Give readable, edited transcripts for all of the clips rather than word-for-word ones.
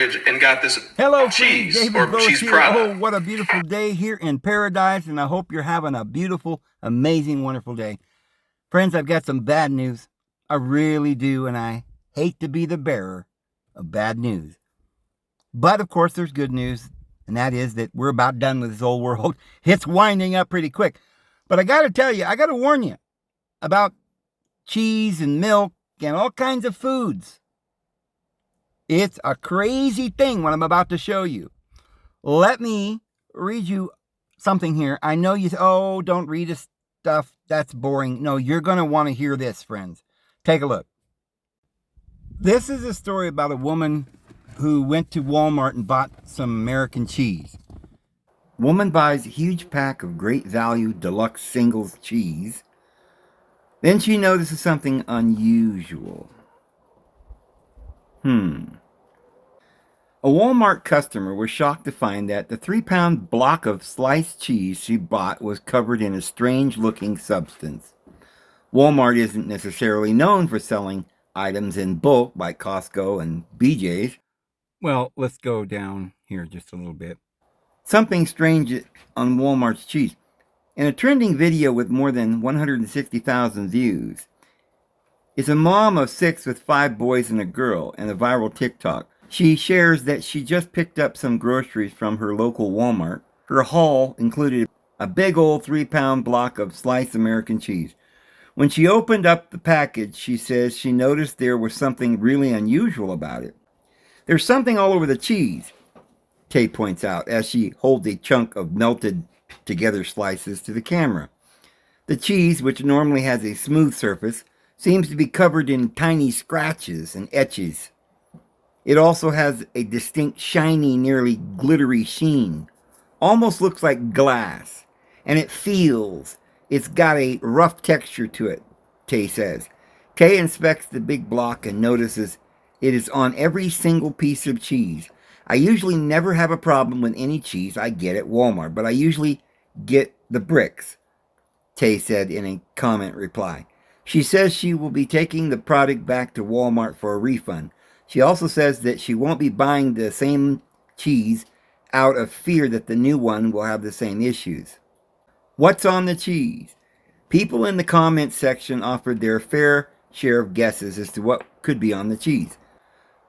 and got this Hello, friends. cheese David or Vose cheese here. product. Oh, what a beautiful day here in paradise, and I hope you're having a beautiful, amazing, wonderful day. Friends, I've got some bad news. I really do, and I hate to be the bearer of bad news. But, of course, there's good news, and that is that we're about done with this old world. It's winding up pretty quick. But I got to tell you, I got to warn you about cheese and milk and all kinds of foods. It's a crazy thing what I'm about to show you. Let me read you something here. I know you say, oh, don't read this stuff. That's boring. No, you're going to want to hear this, friends. Take a look. This is a story about a woman who went to Walmart and bought some American cheese. Woman buys a huge pack of great value deluxe singles cheese. Then she notices something unusual. A Walmart customer was shocked to find that the 3-pound block of sliced cheese she bought was covered in a strange-looking substance. Walmart isn't necessarily known for selling items in bulk like Costco and BJ's. Well, let's go down here just a little bit. Something strange on Walmart's cheese. In a trending video with more than 160,000 views, is a mom of 6 with 5 boys and a girl in a viral TikTok. She shares that she just picked up some groceries from her local Walmart. Her haul included a big old 3-pound block of sliced American cheese. When she opened up the package, she says she noticed there was something really unusual about it. There's something all over the cheese, Tay points out as she holds a chunk of melted together slices to the camera. The cheese, which normally has a smooth surface, seems to be covered in tiny scratches and etches. It also has a distinct shiny, nearly glittery sheen. Almost looks like glass. And it's got a rough texture to it, Tay says. Tay inspects the big block and notices it is on every single piece of cheese. I usually never have a problem with any cheese I get at Walmart, but I usually get the bricks, Tay said in a comment reply. She says she will be taking the product back to Walmart for a refund. She also says that she won't be buying the same cheese out of fear that the new one will have the same issues. What's on the cheese? People in the comments section offered their fair share of guesses as to what could be on the cheese.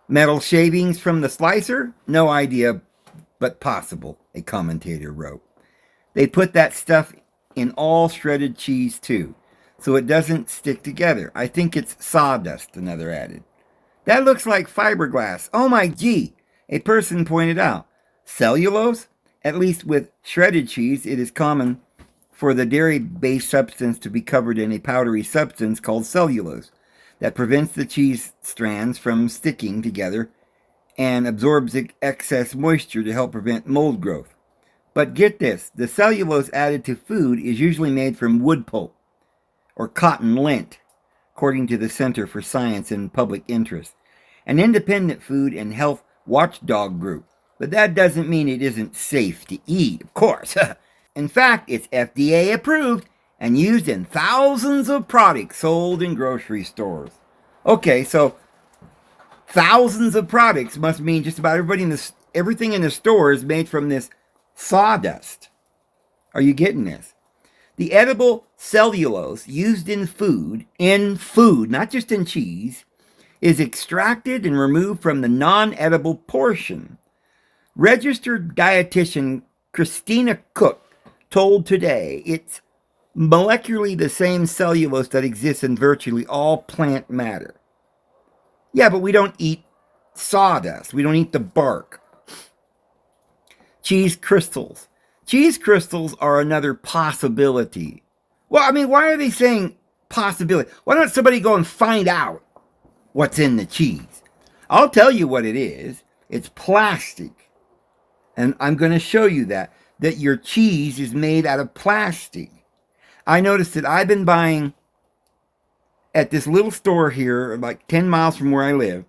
Metal shavings from the slicer? No idea, but possible, a commentator wrote. They put that stuff in all shredded cheese too, so it doesn't stick together. I think it's sawdust, another added. That looks like fiberglass. Oh my gee, a person pointed out. Cellulose? At least with shredded cheese, it is common for the dairy-based substance to be covered in a powdery substance called cellulose that prevents the cheese strands from sticking together and absorbs excess moisture to help prevent mold growth. But get this, the cellulose added to food is usually made from wood pulp or cotton lint, according to the Center for Science and Public Interest, an independent food and health watchdog group. But that doesn't mean it isn't safe to eat, of course. In fact, it's FDA approved and used in thousands of products sold in grocery stores. Okay, so thousands of products must mean just about everything in the store is made from this sawdust. Are you getting this? The edible cellulose used in food, not just in cheese, is extracted and removed from the non-edible portion. Registered dietitian Christina Cook told Today it's molecularly the same cellulose that exists in virtually all plant matter. Yeah, but we don't eat sawdust. We don't eat the bark. Cheese crystals. Cheese crystals are another possibility. Well, I mean, why are they saying possibility? Why don't somebody go and find out what's in the cheese? I'll tell you what it is. It's plastic. And I'm going to show you that your cheese is made out of plastic. I noticed that I've been buying at this little store here, like 10 miles from where I live,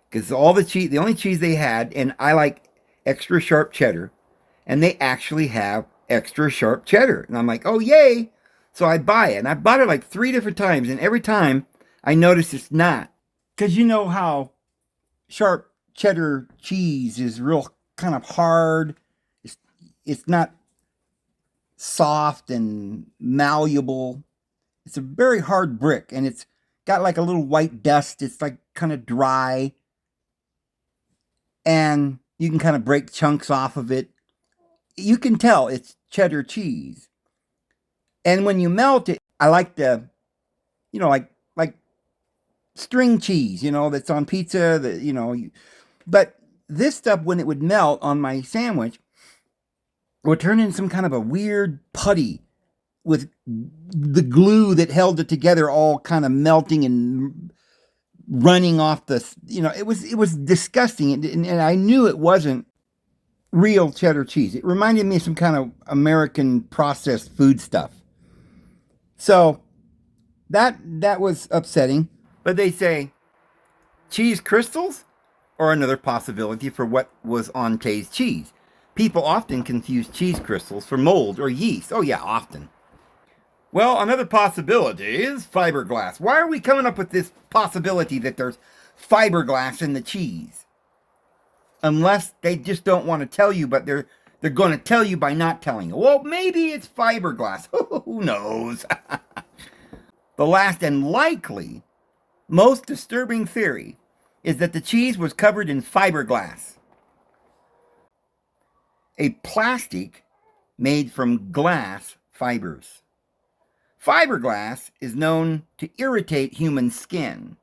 because the only cheese they had, and I like extra sharp cheddar, and they actually have extra sharp cheddar. And I'm like, oh, yay. So I buy it. And I bought it like 3 different times. And every time I notice it's not. Because you know how sharp cheddar cheese is real kind of hard. It's, it's not soft and malleable. It's a very hard brick, and it's got like a little white dust. It's like kind of dry, and you can kind of break chunks off of it. You can tell it's cheddar cheese. And when you melt it, I like the, like string cheese, that's on pizza. But this stuff, when it would melt on my sandwich, would turn into some kind of a weird putty with the glue that held it together all kind of melting and running off it was disgusting, and I knew it wasn't real cheddar cheese. It reminded me of some kind of American processed food stuff. So that was upsetting. But they say cheese crystals are another possibility for what was on Tay's cheese. People often confuse cheese crystals for mold or yeast. Oh yeah, often. Well, another possibility is fiberglass. Why are we coming up with this possibility that there's fiberglass in the cheese? Unless they just don't want to tell you, but they're going to tell you by not telling you. Well, maybe it's fiberglass. Who knows? The last and likely most disturbing theory is that the cheese was covered in fiberglass, a plastic made from glass fibers. Fiberglass is known to irritate human skin,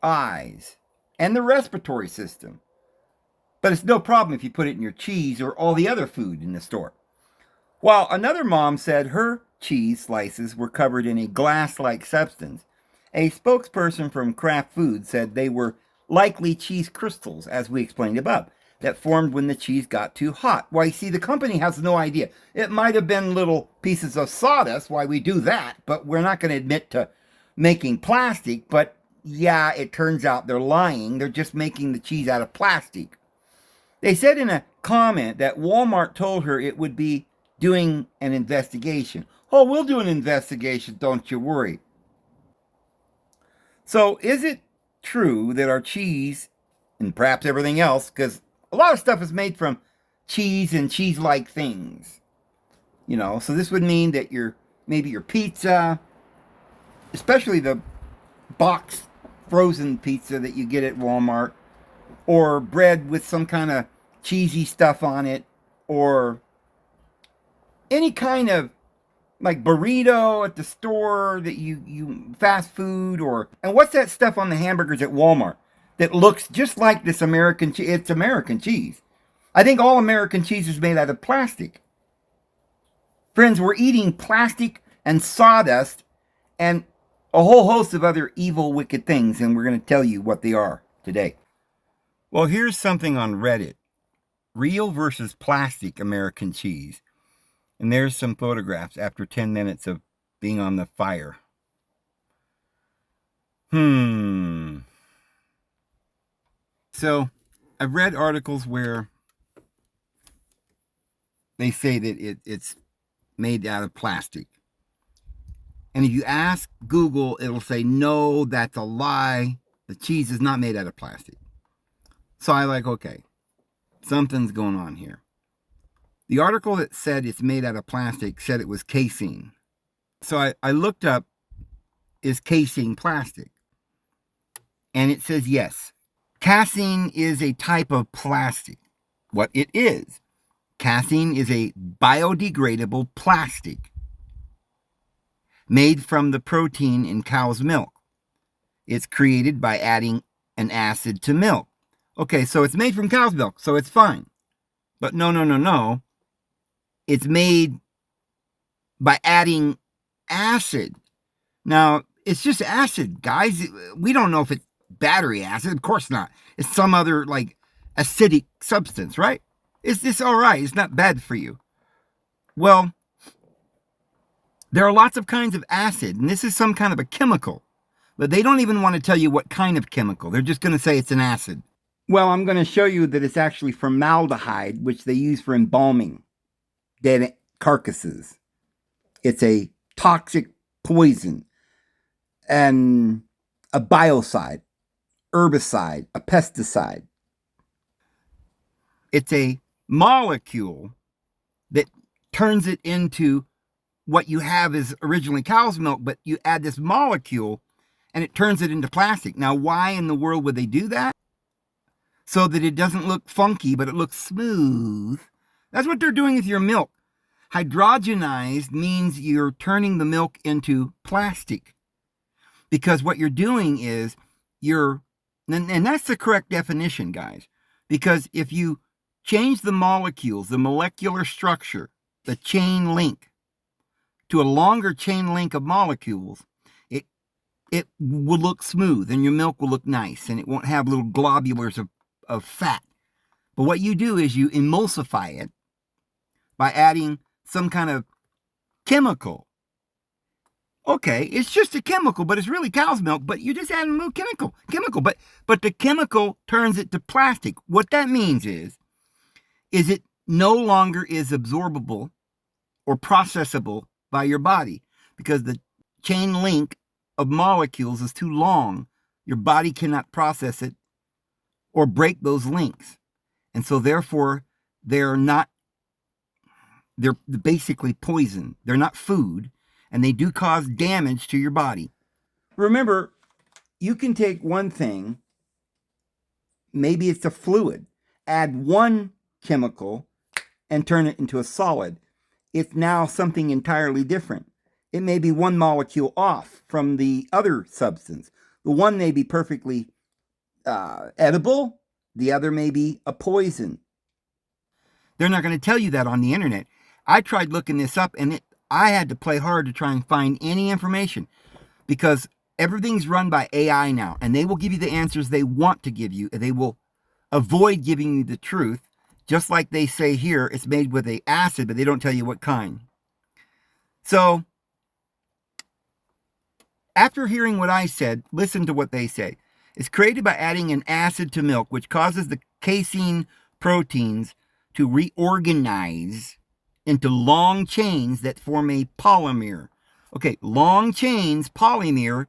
eyes, and the respiratory system. But it's no problem if you put it in your cheese or all the other food in the store. While another mom said her cheese slices were covered in a glass-like substance, a spokesperson from Kraft Foods said they were likely cheese crystals, as we explained above, that formed when the cheese got too hot. Why, see, the company has no idea. It might have been little pieces of sawdust, why we do that, but we're not going to admit to making plastic. But yeah, it turns out they're lying. They're just making the cheese out of plastic. They said in a comment that Walmart told her it would be doing an investigation. Oh, we'll do an investigation, don't you worry. So is it true that our cheese, and perhaps everything else, because a lot of stuff is made from cheese and cheese-like things, so this would mean that maybe your pizza, especially the box frozen pizza that you get at Walmart, or bread with some kind of cheesy stuff on it, or any kind of like burrito at the store that you fast food, and what's that stuff on the hamburgers at Walmart that looks just like this American cheese? It's American cheese. I think all American cheese is made out of plastic. Friends, we're eating plastic and sawdust and a whole host of other evil, wicked things, and we're going to tell you what they are today. Well, here's something on Reddit. Real versus plastic American cheese. And there's some photographs after 10 minutes of being on the fire. So, I've read articles where they say that it's made out of plastic. And if you ask Google, it'll say, no, that's a lie. The cheese is not made out of plastic. So I okay, something's going on here. The article that said it's made out of plastic said it was casein. So I looked up, is casein plastic? And it says yes. Casein is a type of plastic. What it is, casein is a biodegradable plastic made from the protein in cow's milk. It's created by adding an acid to milk. Okay, so it's made from cow's milk, so it's fine. But no. It's made by adding acid. Now, it's just acid, guys. We don't know if it's battery acid. Of course not. It's some other, acidic substance, right? It's all right. It's not bad for you. Well, there are lots of kinds of acid, and this is some kind of a chemical. But they don't even want to tell you what kind of chemical. They're just going to say it's an acid. Well, I'm going to show you that it's actually formaldehyde, which they use for embalming dead carcasses. It's a toxic poison and a biocide, herbicide, a pesticide. It's a molecule that turns it into what you have is originally cow's milk, but you add this molecule and it turns it into plastic. Now, why in the world would they do that? So that it doesn't look funky, but it looks smooth. That's what they're doing with your milk. Hydrogenized means you're turning the milk into plastic. Because what you're doing is and that's the correct definition, guys. Because if you change the molecules, the molecular structure, the chain link, to a longer chain link of molecules, it will look smooth and your milk will look nice and it won't have little globulars of fat. But what you do is you emulsify it by adding some kind of chemical. Okay, it's just a chemical, but it's really cow's milk, but you're just adding a little chemical. But the chemical turns it to plastic. What that means is it no longer is absorbable or processable by your body because the chain link of molecules is too long. Your body cannot process it or break those links. And so therefore, they're basically poison. They're not food, and they do cause damage to your body. Remember, you can take one thing, maybe it's a fluid, add one chemical and turn it into a solid. It's now something entirely different. It may be one molecule off from the other substance. The one may be perfectly edible. The other may be a poison. They're not going to tell you that on the internet. I tried looking this up, and I had to play hard to try and find any information because everything's run by AI now, and they will give you the answers they want to give you. They will avoid giving you the truth, just like they say here, it's made with an acid, but they don't tell you what kind. So, after hearing what I said, listen to what they say. It's created by adding an acid to milk, which causes the casein proteins to reorganize into long chains that form a polymer. Okay, long chains, polymer,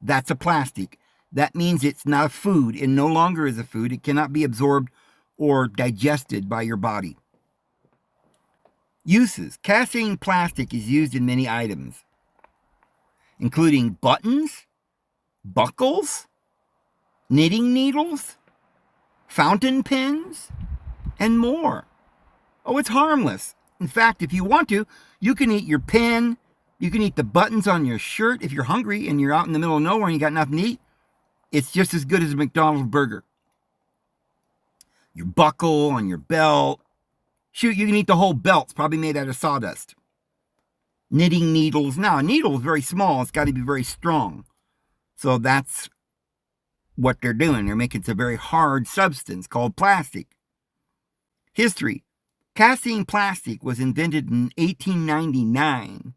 that's a plastic. That means it's not a food. It no longer is a food. It cannot be absorbed or digested by your body. Uses. Casein plastic is used in many items, including buttons, buckles, knitting needles, fountain pens, and more. Oh, it's harmless. In fact, if you want to, you can eat your pen, you can eat the buttons on your shirt. If you're hungry and you're out in the middle of nowhere and you got nothing to eat, it's just as good as a McDonald's burger. Your buckle on your belt. Shoot, you can eat the whole belt. It's probably made out of sawdust. Knitting needles. Now, a needle is very small. It's got to be very strong. So that's what they're doing. They're making it a very hard substance called plastic. History. Casein plastic was invented in 1899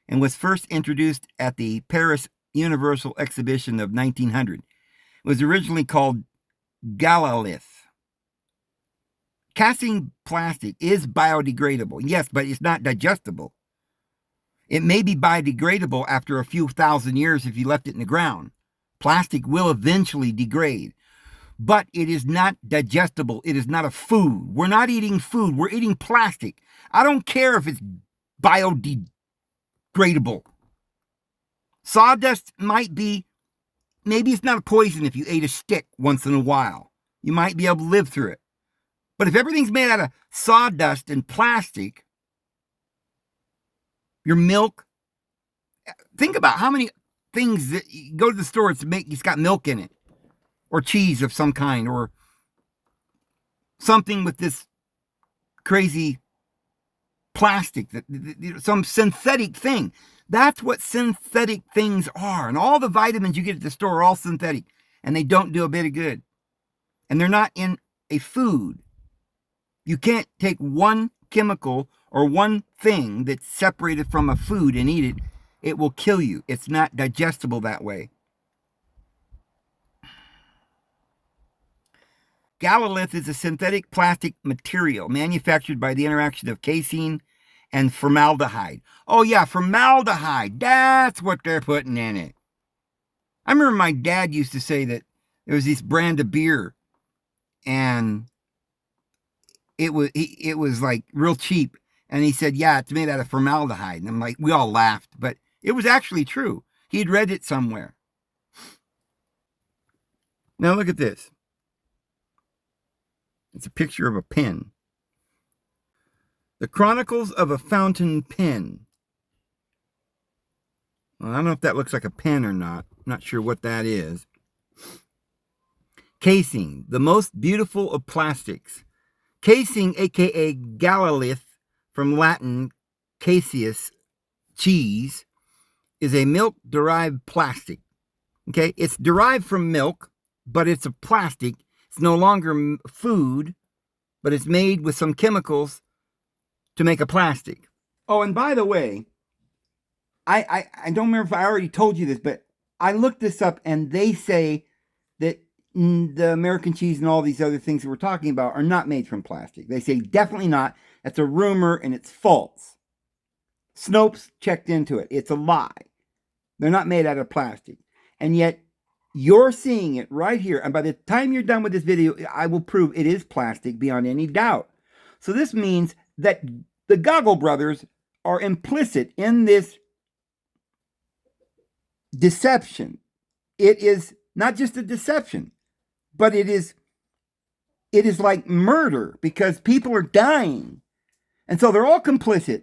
and was first introduced at the Paris Universal Exhibition of 1900. It was originally called Galalith. Casein plastic is biodegradable, yes, but it's not digestible. It may be biodegradable after a few thousand years if you left it in the ground. Plastic will eventually degrade, but it is not digestible. It is not a food. We're not eating food. We're eating plastic. I don't care if it's biodegradable. Sawdust might be, maybe it's not a poison if you ate a stick once in a while. You might be able to live through it. But if everything's made out of sawdust and plastic, your milk, think about how many things that you go to the store, it's got milk in it, or cheese of some kind, or something with this crazy plastic, some synthetic thing. That's what synthetic things are. And all the vitamins you get at the store are all synthetic, and they don't do a bit of good. And they're not in a food. You can't take one chemical or one thing that's separated from a food and eat it. It will kill you. It's not digestible that way. Galalith is a synthetic plastic material manufactured by the interaction of casein and formaldehyde. Oh yeah, formaldehyde. That's what they're putting in it. I remember my dad used to say that there was this brand of beer and it was like real cheap. And he said, yeah, it's made out of formaldehyde. And I'm like, we all laughed, but it was actually true. He'd read it somewhere. Now look at this. It's a picture of a pen. The Chronicles of a Fountain Pen. Well, I don't know if that looks like a pen or not. I'm not sure what that is. Casein, the most beautiful of plastics. Casein, aka Galalith, from Latin caseus, cheese, is a milk-derived plastic. Okay, it's derived from milk, but it's a plastic. It's no longer food, but it's made with some chemicals to make a plastic. Oh, and by the way, I don't remember if I already told you this, but I looked this up, and they say that the American cheese and all these other things that we're talking about are not made from plastic. They say definitely not. That's a rumor, and it's false. Snopes checked into it. It's a lie. They're not made out of plastic. And yet, you're seeing it right here. And by the time you're done with this video, I will prove it is plastic beyond any doubt. So this means that the Goggle Brothers are implicit in this deception. It is not just a deception, but it is like murder, because people are dying. And so they're all complicit.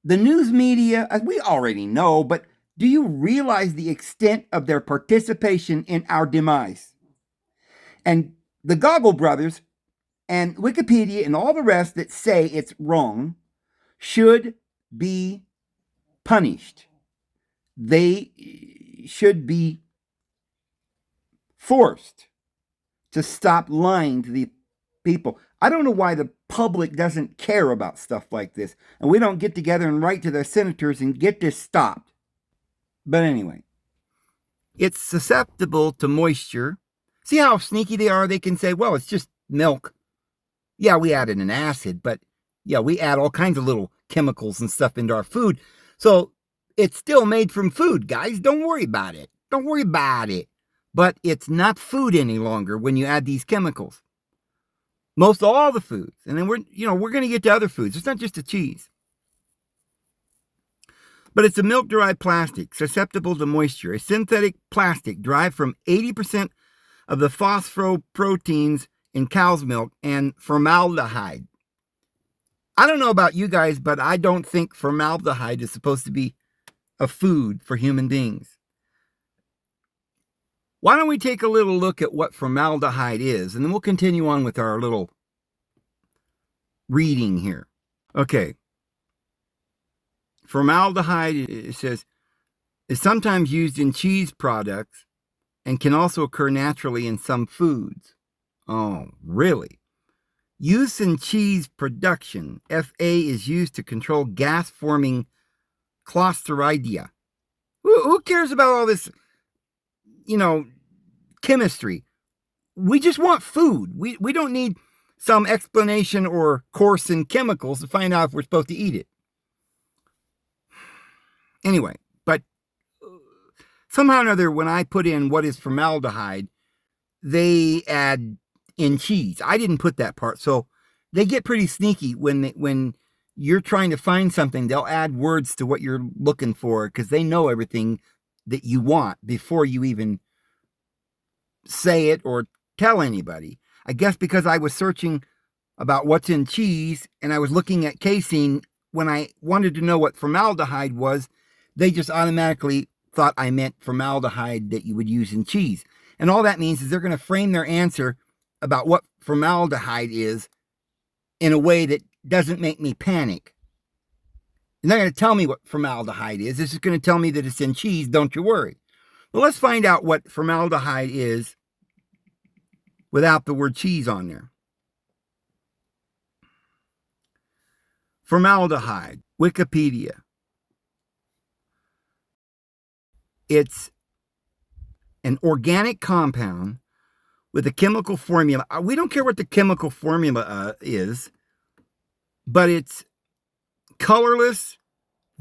The news media, as we already know, but do you realize the extent of their participation in our demise? And the Goggle Brothers and Wikipedia and all the rest that say it's wrong should be punished. They should be forced to stop lying to the people. I don't know why the public doesn't care about stuff like this, and we don't get together and write to their senators and get this stopped. But anyway, it's susceptible to moisture. See how sneaky they are? They can say, well, it's just milk. Yeah, we added an acid, but yeah, we add all kinds of little chemicals and stuff into our food. So it's still made from food, guys. Don't worry about it. Don't worry about it. But it's not food any longer when you add these chemicals. Most all the foods. And then we're going to get to other foods. It's not just the cheese. But it's a milk-derived plastic, susceptible to moisture. A synthetic plastic derived from 80% of the phosphoproteins in cow's milk and formaldehyde. I don't know about you guys, but I don't think formaldehyde is supposed to be a food for human beings. Why don't we take a little look at what formaldehyde is, and then we'll continue on with our little reading here. Okay. Formaldehyde, it says, is sometimes used in cheese products and can also occur naturally in some foods. Oh, really? Use in cheese production. Fa is used to control gas-forming Clostridia. Who cares about all this, chemistry? We just want food. We don't need some explanation or course in chemicals to find out if we're supposed to eat it. Anyway, but somehow or another, when I put in what is formaldehyde, they add in cheese. I didn't put that part, so they get pretty sneaky when you're trying to find something. They'll add words to what you're looking for because they know everything that you want before you even say it or tell anybody. I guess because I was searching about what's in cheese and I was looking at casein, when I wanted to know what formaldehyde was, they just automatically thought I meant formaldehyde that you would use in cheese. And all that means is they're going to frame their answer about what formaldehyde is in a way that doesn't make me panic. They're not going to tell me what formaldehyde is. This is going to tell me that it's in cheese. Don't you worry. Well, let's find out what formaldehyde is without the word cheese on there. Formaldehyde, Wikipedia. It's an organic compound with a chemical formula. We don't care what the chemical formula is, but it's colorless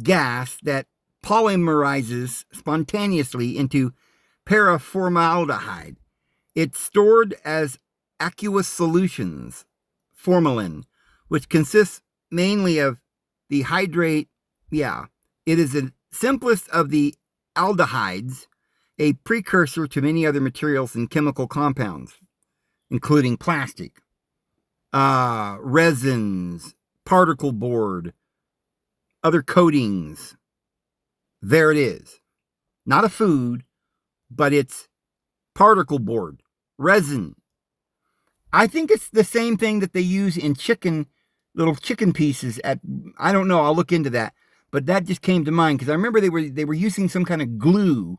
gas that polymerizes spontaneously into paraformaldehyde. It's stored as aqueous solutions, formalin, which consists mainly of the hydrate. Yeah, it is the simplest of the aldehydes, a precursor to many other materials and chemical compounds, including plastic, resins, particle board, other coatings. There it is. Not a food, but it's particle board, resin. I think it's the same thing that they use in chicken, little chicken pieces at, I don't know, I'll look into that. But that just came to mind because I remember they were using some kind of glue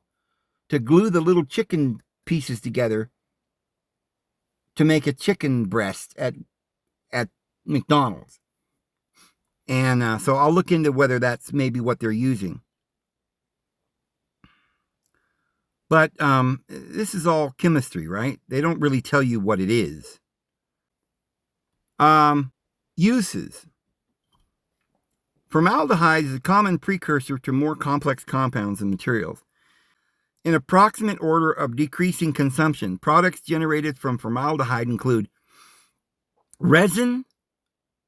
to glue the little chicken pieces together to make a chicken breast at McDonald's. And so I'll look into whether that's maybe what they're using. But this is all chemistry, right? They don't really tell you what it is. Uses. Formaldehyde is a common precursor to more complex compounds and materials. In approximate order of decreasing consumption, products generated from formaldehyde include resin,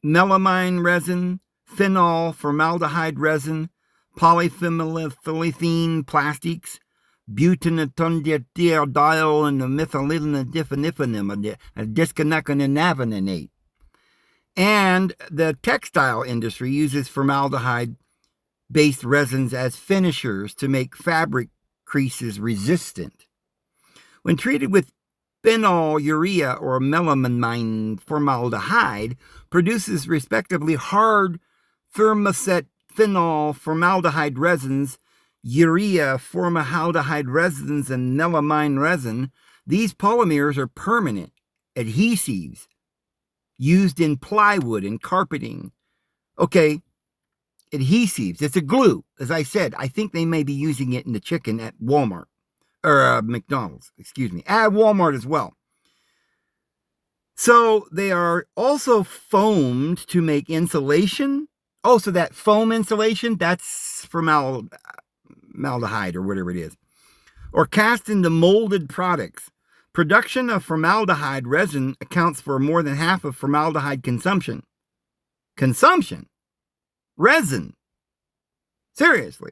melamine resin, phenol, formaldehyde resin, polyphenylethylene plastics, butanediol, and methylene disconnectinavinate. And the textile industry uses formaldehyde-based resins as finishers to make fabric creases resistant. When treated with phenol urea or melamine formaldehyde, produces respectively hard thermoset phenol formaldehyde resins, urea formaldehyde resins, and melamine resin. These polymers are permanent adhesives used in plywood and carpeting. Okay, adhesives. It's a glue. As I said, I think they may be using it in the chicken at Walmart. Or McDonald's, excuse me. At Walmart as well. So they are also foamed to make insulation. Oh, so that foam insulation, that's formaldehyde or whatever it is. Or cast into molded products. Production of formaldehyde resin accounts for more than half of formaldehyde consumption. Consumption? Resin? Seriously.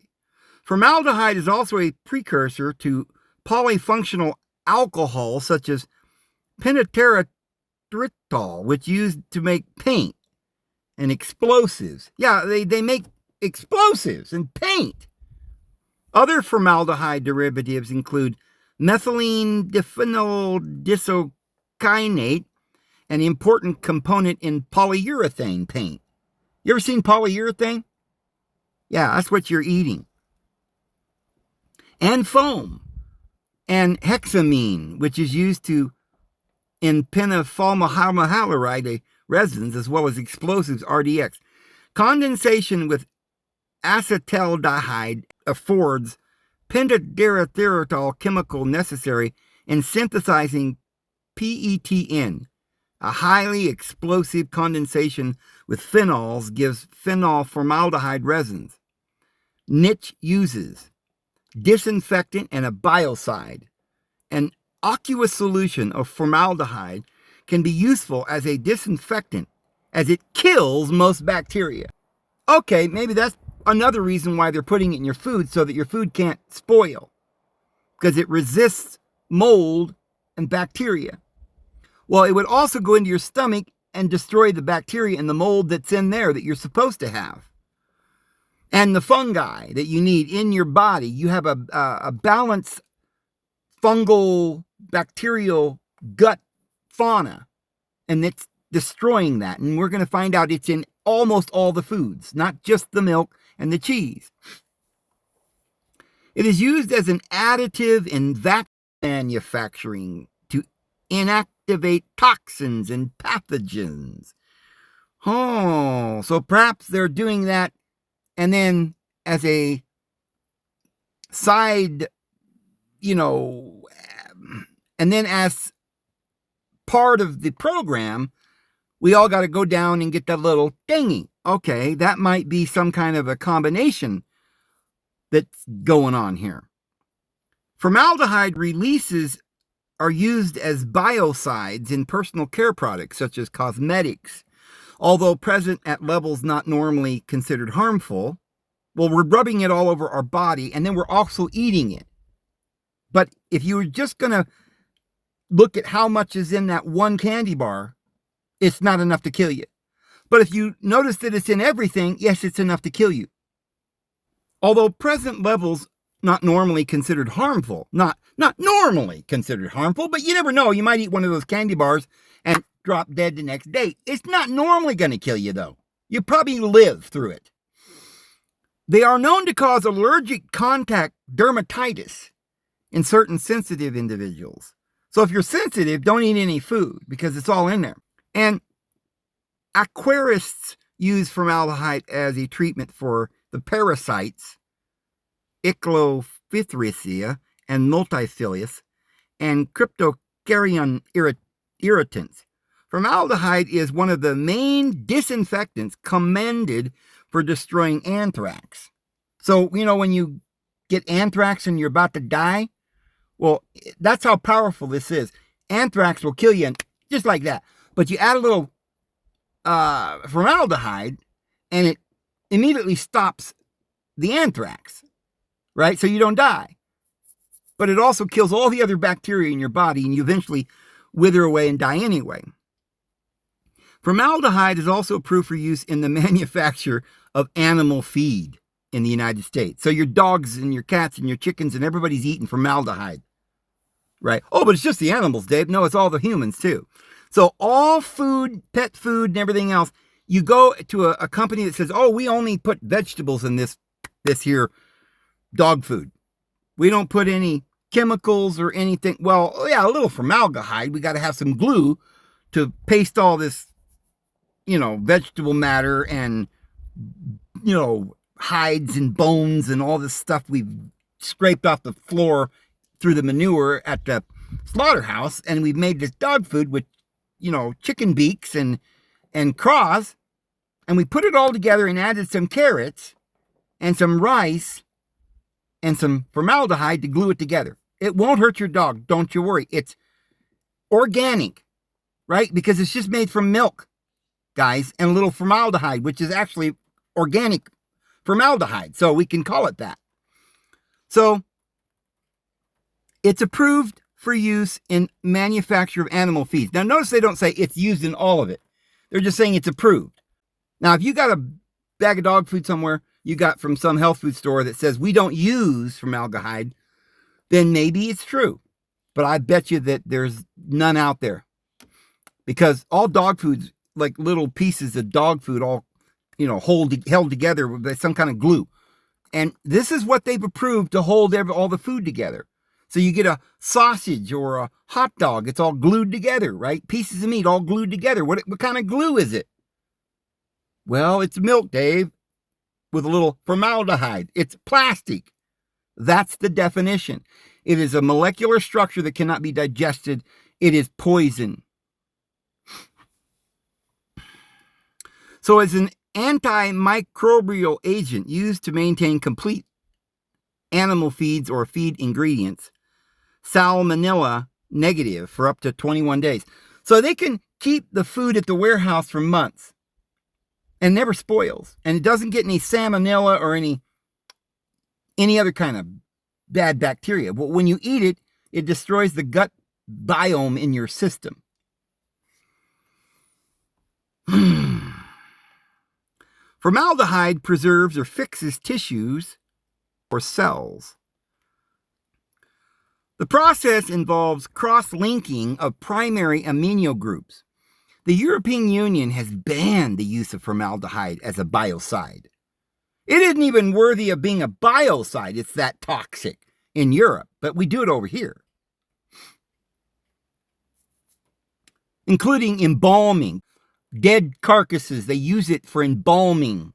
Formaldehyde is also a precursor to polyfunctional alcohol such as pentatritol, which is used to make paint and explosives. Yeah, they make explosives and paint. Other formaldehyde derivatives include methylene diphenyl disokinate, an important component in polyurethane paint. You ever seen polyurethane? Yeah, that's what you're eating. And foam. And hexamine, which is used in penformaldehyde resins as well as explosives RDX. Condensation with acetaldehyde affords pentadirethyl chemical necessary in synthesizing PETN. A highly explosive condensation with phenols gives phenol formaldehyde resins. Niche uses disinfectant and a biocide. An aqueous solution of formaldehyde can be useful as a disinfectant as it kills most bacteria. Okay, maybe that's another reason why they're putting it in your food, so that your food can't spoil, because it resists mold and bacteria. Well, it would also go into your stomach and destroy the bacteria and the mold that's in there that you're supposed to have. And the fungi that you need in your body. You have a balanced fungal, bacterial gut fauna, and it's destroying that. And we're going to find out it's in almost all the foods, not just the milk and the cheese. It is used as an additive in vacuum manufacturing to inactivate toxins and pathogens. Oh, so perhaps they're doing that, and then as a side, and then as part of the program, we all got to go down and get that little thingy. Okay, that might be some kind of a combination that's going on here. Formaldehyde releases are used as biocides in personal care products such as cosmetics. Although present at levels not normally considered harmful, well, we're rubbing it all over our body, and then we're also eating it. But if you were just going to look at how much is in that one candy bar, it's not enough to kill you. But if you notice that it's in everything, yes, it's enough to kill you. Although present levels not normally considered harmful, not normally considered harmful, but you never know. You might eat one of those candy bars and drop dead the next day. It's not normally going to kill you, though. You probably live through it. They are known to cause allergic contact dermatitis in certain sensitive individuals. So if you're sensitive, don't eat any food because it's all in there. And aquarists use formaldehyde as a treatment for the parasites Eclophythracea and multifilius and cryptocaryon irritants. Formaldehyde is one of the main disinfectants commended for destroying anthrax. So, when you get anthrax and you're about to die, well, that's how powerful this is. Anthrax will kill you just like that. But you add a little formaldehyde and it immediately stops the anthrax, right? So you don't die. But it also kills all the other bacteria in your body and you eventually wither away and die anyway. Formaldehyde is also approved for use in the manufacture of animal feed in the United States. So your dogs and your cats and your chickens and everybody's eating formaldehyde, right? Oh, but it's just the animals, Dave. No, it's all the humans too. So all food, pet food and everything else, you go to a company that says, oh, we only put vegetables in this here dog food. We don't put any chemicals or anything. Well, yeah, a little formaldehyde. We got to have some glue to paste all this, vegetable matter and, hides and bones and all this stuff we've scraped off the floor through the manure at the slaughterhouse. And we've made this dog food with, chicken beaks and craws. And we put it all together and added some carrots and some rice and some formaldehyde to glue it together. It won't hurt your dog. Don't you worry. It's organic, right? Because it's just made from milk, guys, and a little formaldehyde, which is actually organic formaldehyde. So we can call it that. So it's approved for use in manufacture of animal feeds. Now, notice they don't say it's used in all of it. They're just saying it's approved. Now, if you got a bag of dog food somewhere you got from some health food store that says we don't use formaldehyde, then maybe it's true. But I bet you that there's none out there. Because all dog food's like little pieces of dog food all, held together with some kind of glue. And this is what they've approved to hold all the food together. So you get a sausage or a hot dog, it's all glued together, right? Pieces of meat all glued together. What kind of glue is it? Well, it's milk, Dave, with a little formaldehyde. It's plastic. That's the definition. It is a molecular structure that cannot be digested. It is poison. So as an antimicrobial agent used to maintain complete animal feeds or feed ingredients, salmonella negative for up to 21 days. So they can keep the food at the warehouse for months and never spoils. And it doesn't get any salmonella or any other kind of bad bacteria. But when you eat it, it destroys the gut biome in your system. Formaldehyde preserves or fixes tissues or cells. The process involves cross-linking of primary amino groups. The European Union has banned the use of formaldehyde as a biocide. It isn't even worthy of being a biocide. It's that toxic in Europe, but we do it over here. Including embalming. Dead carcasses, they use it for embalming.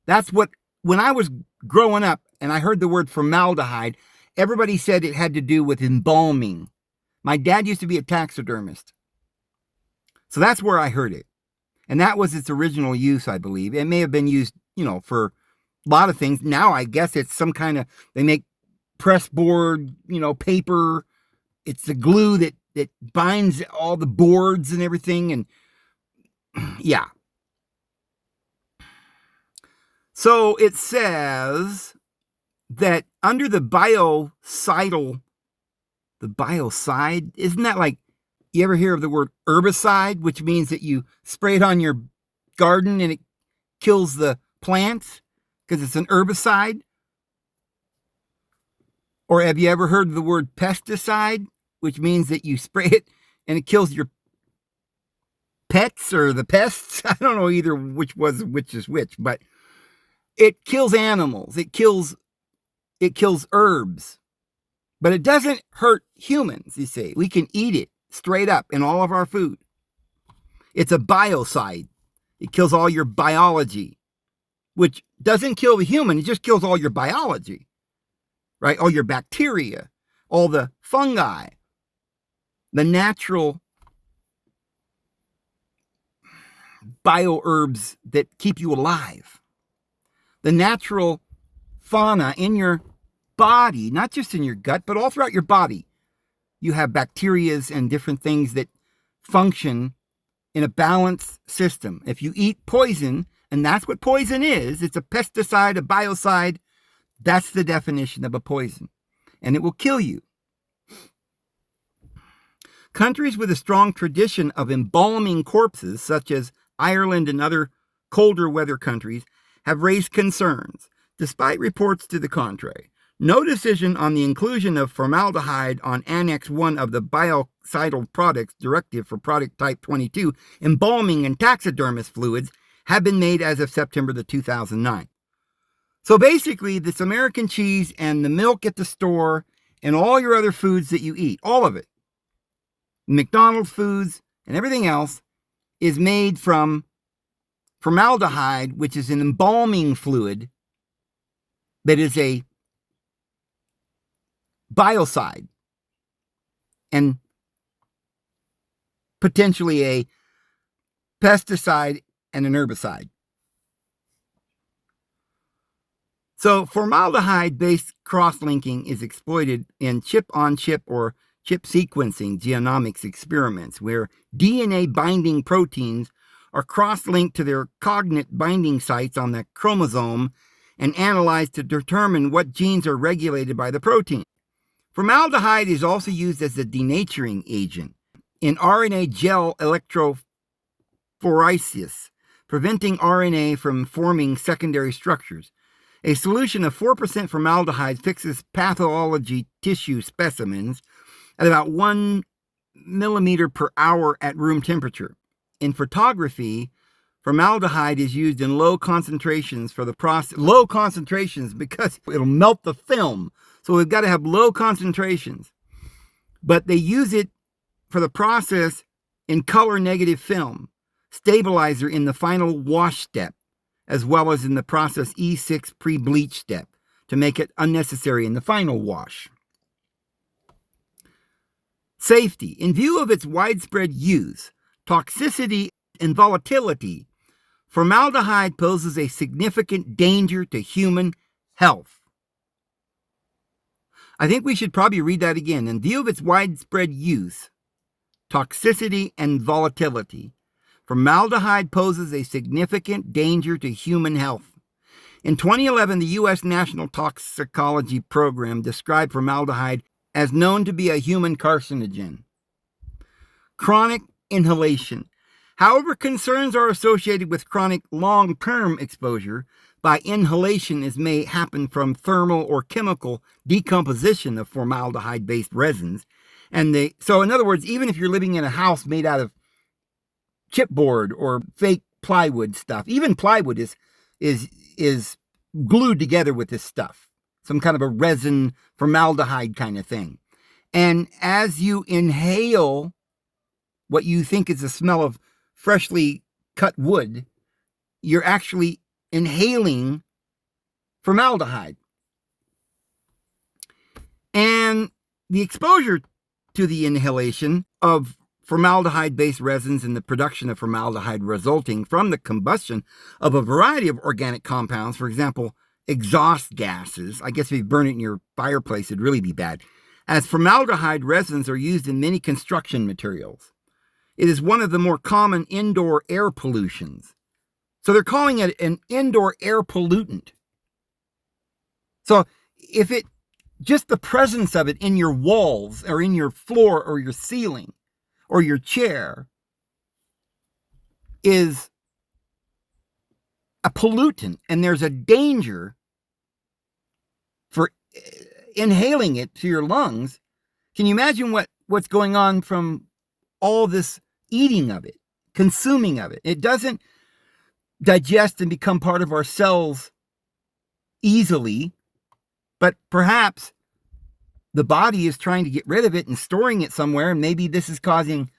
That's what, when I was growing up and I heard the word formaldehyde, everybody said it had to do with embalming. My dad used to be a taxidermist. So that's where I heard it. And that was its original use, I believe. It may have been used, for a lot of things. Now I guess it's some kind of, they make press board, paper, it's the glue that binds all the boards and everything. And yeah. So it says that under the biocidal, isn't that like, you ever hear of the word herbicide, which means that you spray it on your garden and it kills the plants because it's an herbicide? Or have you ever heard of the word pesticide, which means that you spray it and it kills your pets or the pests? I don't know either which is which, but it kills animals. It kills herbs, but it doesn't hurt humans. You see, we can eat it straight up in all of our food. It's a biocide. It kills all your biology, which doesn't kill the human. It just kills all your biology, right? All your bacteria, all the fungi, the natural bioherbs that keep you alive, the natural fauna in your body, not just in your gut, but all throughout your body. You have bacterias and different things that function in a balanced system. If you eat poison, and that's what poison is, it's a pesticide, a biocide, that's the definition of a poison, and it will kill you. Countries with a strong tradition of embalming corpses, such as Ireland and other colder weather countries, have raised concerns, despite reports to the contrary. No decision on the inclusion of formaldehyde on Annex 1 of the Biocidal Products Directive for Product Type 22, embalming and taxidermist fluids, have been made as of September 2009. So basically, this American cheese and the milk at the store and all your other foods that you eat, all of it, McDonald's foods and everything else, is made from formaldehyde, which is an embalming fluid that is a biocide and potentially a pesticide and an herbicide. So formaldehyde-based cross-linking is exploited in chip-on-chip or chip sequencing genomics experiments, where DNA-binding proteins are cross-linked to their cognate binding sites on the chromosome and analyzed to determine what genes are regulated by the protein. Formaldehyde is also used as a denaturing agent in RNA gel electrophoresis, preventing RNA from forming secondary structures. A solution of 4% formaldehyde fixes pathology tissue specimens at about 1 millimeter per hour at room temperature. In photography, formaldehyde is used in low concentrations for the process. Low concentrations because it'll melt the film. So we've got to have low concentrations. But they use it for the process in color negative film, stabilizer in the final wash step, as well as in the process E6 pre-bleach step to make it unnecessary in the final wash. Safety. In view of its widespread use, toxicity, and volatility, formaldehyde poses a significant danger to human health. I think we should probably read that again. In view of its widespread use, toxicity, and volatility, formaldehyde poses a significant danger to human health. In 2011, the U.S. National Toxicology Program described formaldehyde as known to be a human carcinogen. Chronic inhalation. However, concerns are associated with chronic long-term exposure by inhalation, as may happen from thermal or chemical decomposition of formaldehyde-based resins. So in other words, even if you're living in a house made out of chipboard or fake plywood stuff, even plywood is glued together with this stuff, some kind of a resin formaldehyde kind of thing. And as you inhale what you think is the smell of freshly cut wood, you're actually inhaling formaldehyde. And the exposure to the inhalation of formaldehyde-based resins and the production of formaldehyde resulting from the combustion of a variety of organic compounds, for example, exhaust gases. I guess if you burn it in your fireplace, it'd really be bad. as formaldehyde resins are used in many construction materials. It is one of the more common indoor air pollutions. So they're calling it an indoor air pollutant. So if it, just the presence of it in your walls or in your floor or your ceiling or your chair is a pollutant, and there's a danger for inhaling it to your lungs, can you imagine what's going on from all this eating of it, consuming of it? It doesn't digest and become part of our cells easily, but perhaps the body is trying to get rid of it and storing it somewhere, and maybe this is causing,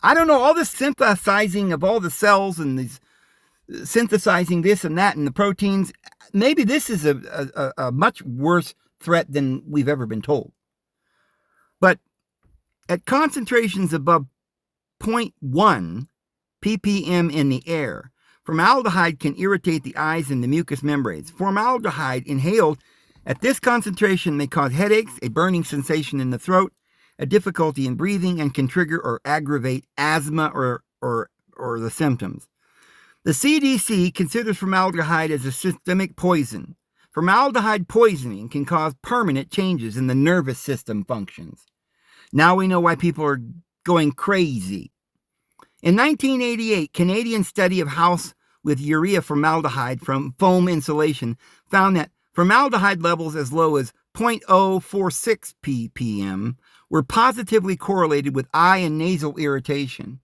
I don't know, all this synthesizing of all the cells and these synthesizing this and that and the proteins. Maybe this is a much worse threat than we've ever been told. But at concentrations above 0.1 ppm in the air, formaldehyde can irritate the eyes and the mucous membranes. Formaldehyde inhaled at this concentration may cause headaches, a burning sensation in the throat, a difficulty in breathing, and can trigger or aggravate asthma or the symptoms. The CDC considers formaldehyde as a systemic poison. Formaldehyde poisoning can cause permanent changes in the nervous system functions. Now we know why people are going crazy. In 1988, Canadian study of house with urea formaldehyde from foam insulation found that formaldehyde levels as low as 0.046 ppm were positively correlated with eye and nasal irritation.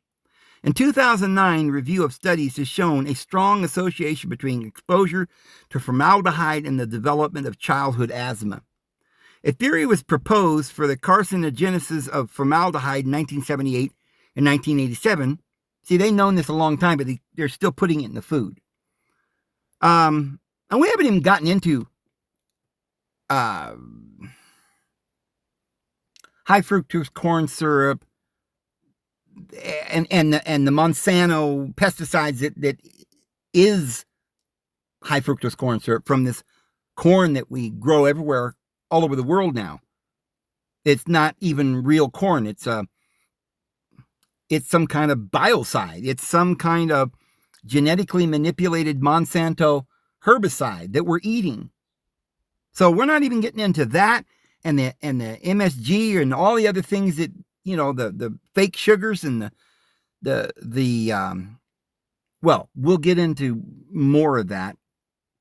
In 2009, review of studies has shown a strong association between exposure to formaldehyde and the development of childhood asthma. A theory was proposed for the carcinogenesis of formaldehyde in 1978 and 1987. See, they've known this a long time, but they're still putting it in the food. And we haven't even gotten into high fructose corn syrup, and the Monsanto pesticides that is high fructose corn syrup from this corn that we grow everywhere, all over the world now. It's not even real corn. It's some kind of biocide. It's some kind of genetically manipulated Monsanto herbicide that we're eating. So we're not even getting into that and the MSG and all the other things that, the fake sugars and well, we'll get into more of that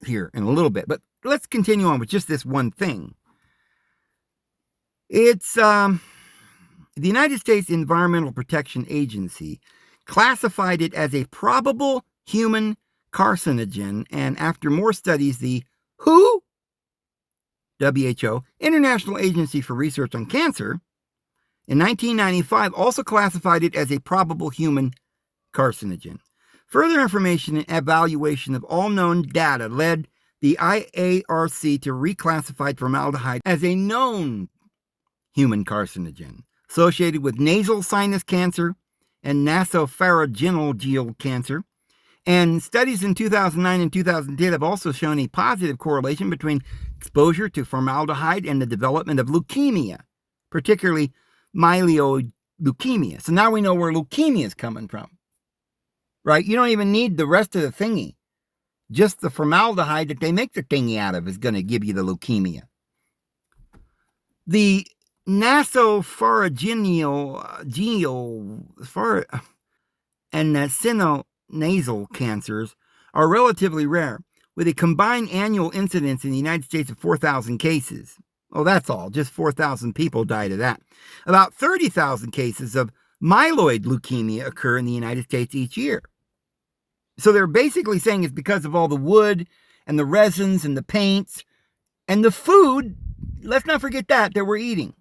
here in a little bit, but let's continue on with just this one thing. It's the United States Environmental Protection Agency classified it as a probable human carcinogen, and after more studies, the WHO, International Agency for Research on Cancer, in 1995 also classified it as a probable human carcinogen. Further information and evaluation of all known data led the IARC to reclassify formaldehyde as a known human carcinogen associated with nasal sinus cancer and nasopharyngeal cancer. And studies in 2009 and 2010 have also shown a positive correlation between exposure to formaldehyde and the development of leukemia, particularly myeloid leukemia. So now we know where leukemia is coming from, right? You don't even need the rest of the thingy. Just the formaldehyde that they make the thingy out of is going to give you the leukemia. The nasopharyngeal and sinonasal cancers are relatively rare, with a combined annual incidence in the United States of 4,000 cases. Oh, that's all. Just 4,000 people died of that. About 30,000 cases of myeloid leukemia occur in the United States each year. So they're basically saying it's because of all the wood and the resins and the paints and the food, let's not forget that we're eating.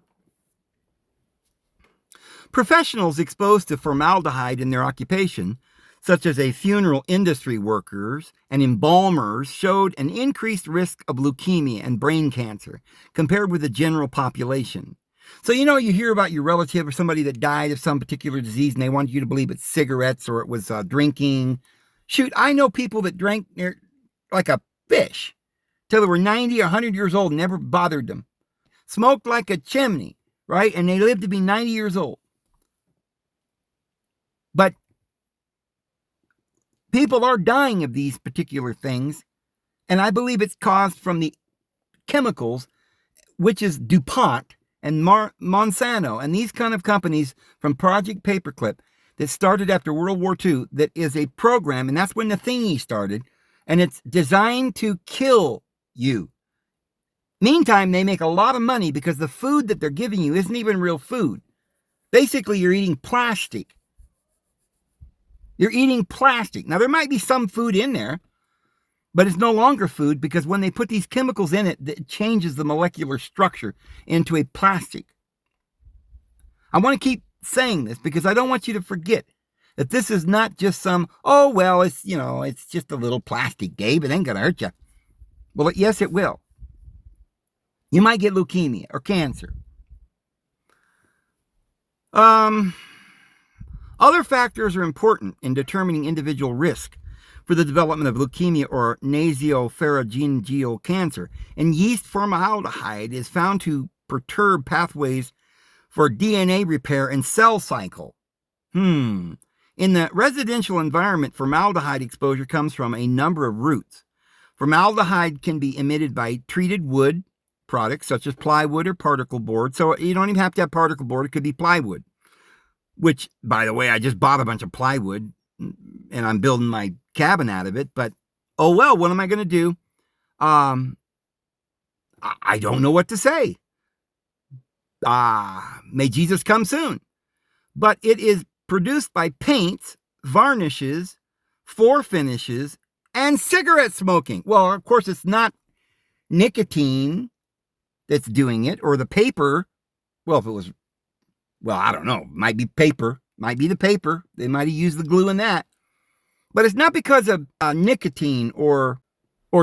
Professionals exposed to formaldehyde in their occupation, such as funeral industry workers and embalmers, showed an increased risk of leukemia and brain cancer compared with the general population. So, you hear about your relative or somebody that died of some particular disease and they want you to believe it's cigarettes or it was drinking. Shoot, I know people that drank like a fish till they were 90 or 100 years old and never bothered them. smoked like a chimney, right? And they live to be 90 years old. But people are dying of these particular things, and I believe it's caused from the chemicals, which is DuPont and Monsanto and these kind of companies from Project Paperclip that started after World War II. That is a program, and that's when the thingy started, and it's designed to kill you. Meantime, they make a lot of money because the food that they're giving you isn't even real food. Basically, you're eating plastic. You're eating plastic. Now, there might be some food in there, but it's no longer food because when they put these chemicals in it, it changes the molecular structure into a plastic. I want to keep saying this because I don't want you to forget that this is not just some, oh, well, it's, it's just a little plastic, Gabe. It ain't going to hurt you. Well, yes, it will. You might get leukemia or cancer. Other factors are important in determining individual risk for the development of leukemia or nasopharyngeal cancer. And yeast formaldehyde is found to perturb pathways for DNA repair and cell cycle. In the residential environment, formaldehyde exposure comes from a number of routes. Formaldehyde can be emitted by treated wood products such as plywood or particle board. So you don't even have to have particle board. It could be plywood, which, by the way, I just bought a bunch of plywood and I'm building my cabin out of it. But, oh, well, what am I going to do? I don't know what to say. May Jesus come soon. But it is produced by paints, varnishes, finishes, and cigarette smoking. Well, of course, it's not nicotine that's doing it, or the paper. Well, if it was, well, I don't know. Might be paper. Might be the paper. They might have used the glue in that. But it's not because of nicotine or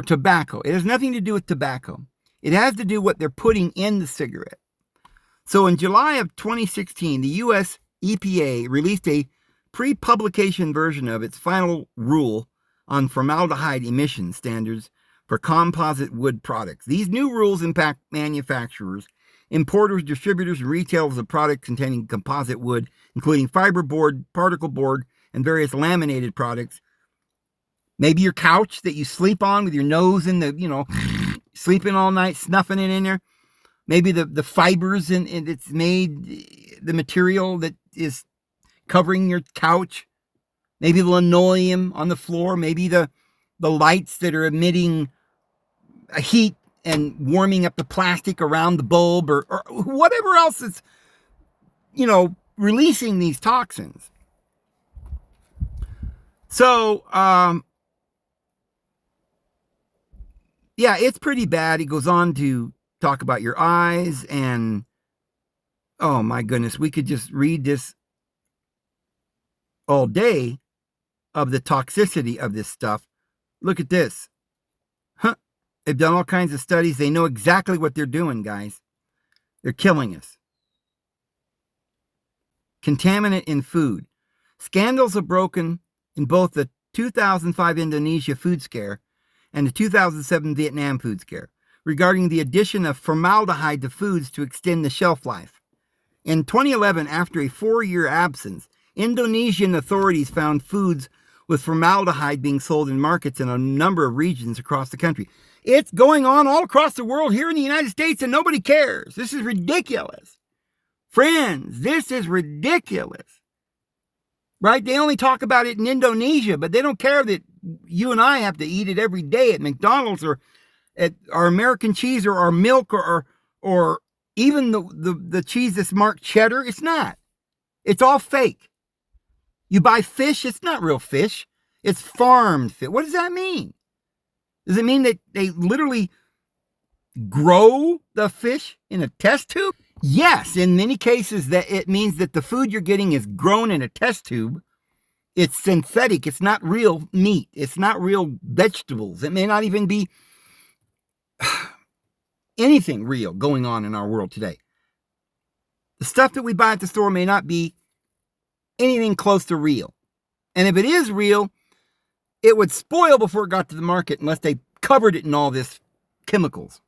tobacco. It has nothing to do with tobacco. It has to do with what they're putting in the cigarette. So in July of 2016, the U.S. EPA released a pre-publication version of its final rule on formaldehyde emission standards for composite wood products. These new rules impact manufacturers, importers, distributors, and retailers of products containing composite wood, including fiberboard, particle board, and various laminated products. Maybe your couch that you sleep on with your nose in the, sleeping all night, snuffing it in there. Maybe the fibers in it's made, the material that is covering your couch. Maybe the linoleum on the floor. Maybe the lights that are emitting a heat and warming up the plastic around the bulb or whatever else is, releasing these toxins. So, yeah, it's pretty bad. He goes on to talk about your eyes and, oh my goodness, we could just read this all day of the toxicity of this stuff. Look at this. They've done all kinds of studies. They know exactly what they're doing, guys. They're killing us. Contaminant in food. Scandals have broken in both the 2005 Indonesia food scare and the 2007 Vietnam food scare regarding the addition of formaldehyde to foods to extend the shelf life. In 2011, after a 4-year absence, Indonesian authorities found foods with formaldehyde being sold in markets in a number of regions across the country. It's going on all across the world here in the United States and nobody cares. This is ridiculous. Friends, this is ridiculous. Right? They only talk about it in Indonesia, but they don't care that you and I have to eat it every day at McDonald's or at our American cheese or our milk or even the cheese that's marked cheddar. It's not. It's all fake. You buy fish, it's not real fish. It's farmed fish. What does that mean? Does it mean that they literally grow the fish in a test tube? Yes, in many cases that it means that the food you're getting is grown in a test tube. It's synthetic. It's not real meat. It's not real vegetables. It may not even be anything real going on in our world today. The stuff that we buy at the store may not be anything close to real. And if it is real, it would spoil before it got to the market unless they covered it in all this chemicals.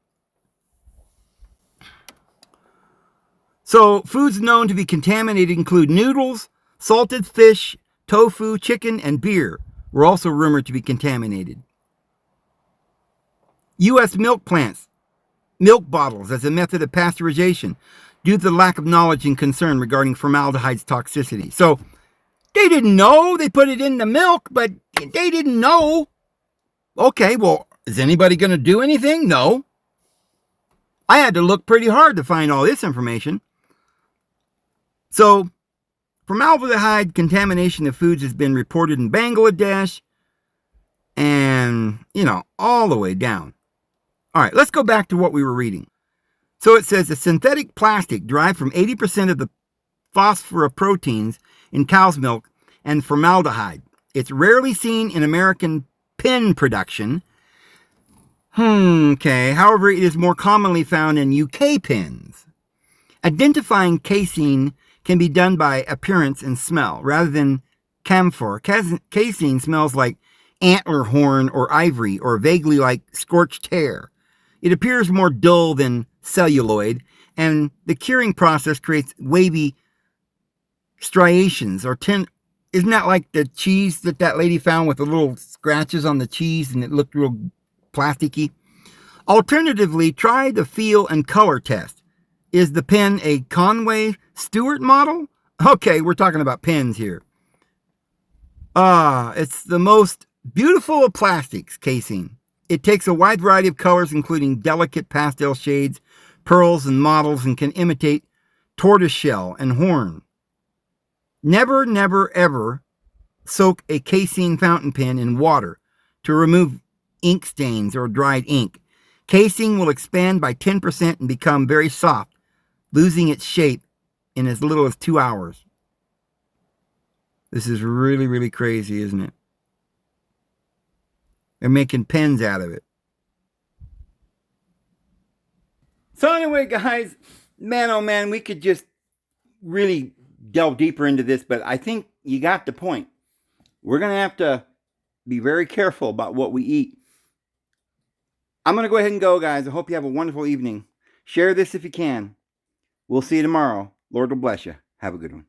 So foods known to be contaminated include noodles, salted fish, tofu, chicken, and beer were also rumored to be contaminated. U.S. milk plants, milk bottles as a method of pasteurization due to the lack of knowledge and concern regarding formaldehyde's toxicity. So they didn't know. They put it in the milk, but they didn't know. Okay, well, is anybody going to do anything? No. I had to look pretty hard to find all this information. So, formaldehyde contamination of foods has been reported in Bangladesh and, all the way down. All right, let's go back to what we were reading. So it says a synthetic plastic derived from 80% of the phosphoroproteins in cow's milk and formaldehyde. It's rarely seen in American pen production. Okay. However, it is more commonly found in UK pens. Identifying casein can be done by appearance and smell rather than camphor. Casein smells like antler horn or ivory or vaguely like scorched hair. It appears more dull than celluloid, and the curing process creates wavy striations or Isn't that like the cheese that lady found with the little scratches on the cheese and it looked real plasticky? Alternatively, try the feel and color test. Is the pen a Conway Stewart model? Okay, we're talking about pens here. It's the most beautiful of plastics, casein. It takes a wide variety of colors, including delicate pastel shades, pearls, and mottles, and can imitate tortoiseshell and horn. Never, never, ever soak a casein fountain pen in water to remove ink stains or dried ink. Casein will expand by 10% and become very soft, losing its shape in as little as 2 hours. This is really, really crazy, isn't it? They're making pens out of it. So anyway, guys, man, oh man, we could just really delve deeper into this, but I think you got the point. We're going to have to be very careful about what we eat. I'm going to go ahead and go, guys. I hope you have a wonderful evening. Share this if you can. We'll see you tomorrow. Lord will bless you. Have a good one.